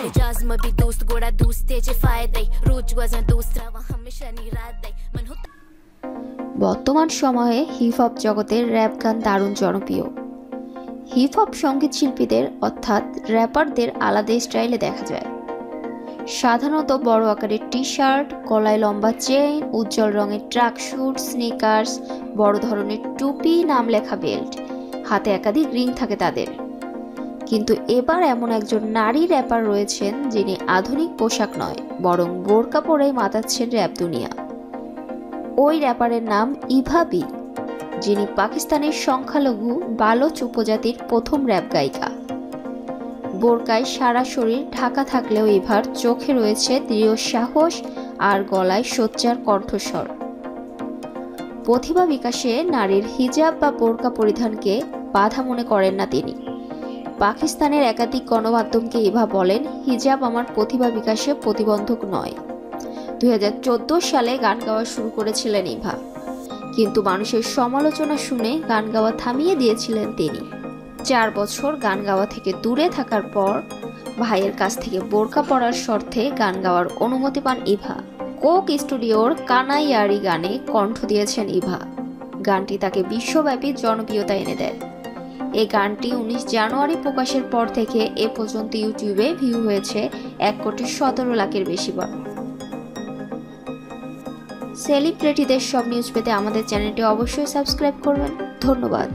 इजाज में भी दोस्त गोड़ा दोस्ते चे फायदे रोज गजा दोस्त रवा हमेशा नी रात दे मन हो। বর্তমান সময়ে হিপ হপ জগতের র্যাপ গান দারুণ জনপ্রিয়। হিপ হপ সঙ্গীত শিল্পীদের অর্থাৎ র্যাপারদের আলাদা স্টাইলে দেখা যায়। সাধারণত বড় আকারের টি শার্ট, গলায় লম্বা চেইন, উজ্জ্বল রঙের ট্র্যাক স্যুট, স্নিকার্স, বড় ধরনের টুপি, নাম লেখা বেল্ট, হাতে একাধিক রিং থাকে তাদের। কিন্তু এবার এমন একজন নারী র্যাপার রয়েছেন যিনি আধুনিক পোশাক নয় বরং বোরকা পরেই মাতাচ্ছেন র্যাপ দুনিয়া। ওই র্যাপারের নাম ইভা বি, যিনি পাকিস্তানের সংখ্যালঘু বালোচ উপজাতির প্রথম র্যাপ গায়িকা। বোরকায় সারা শরীর ঢাকা থাকলেও ইভার চোখে রয়েছে দৃঢ় সাহস আর গলায় সোচ্চার কণ্ঠস্বর। প্রতিভা বিকাশে নারীর হিজাব বা বোরকা পরিধানকে বাধা মনে করেন না তিনি। পাকিস্তানের একাধিক গণমাধ্যমকে ইভা বলেন, হিজাব আমার প্রতিভা বিকাশে প্রতিবন্ধক নয়। 2014 সালে গান গাওয়া শুরু করেছিলেন ইভা, কিন্তু মানুষের সমালোচনা শুনে গান গাওয়া থামিয়ে দিয়েছিলেন তিনি। 4 বছর গান গাওয়া থেকে দূরে থাকার পর ভাইয়ের কাছ থেকে বোরকা পরার শর্তে গান গাওয়ার অনুমতি পান ইভা। কোক স্টুডিওর কানাইয়ারি গানে কণ্ঠ দিয়েছেন ইভা। গানটি তাকে বিশ্বব্যাপী জনপ্রিয়তা এনে দেয়। এই গানটি 19 জানুয়ারি প্রকাশের পর থেকে এ পর্যন্ত ইউটিউবে ভিউ হয়েছে 1,17,00,000-এর বেশি বার। সেলিব্রিটিদের সব নিউজ পেতে আমাদের চ্যানেলটি অবশ্যই সাবস্ক্রাইব করবেন। ধন্যবাদ।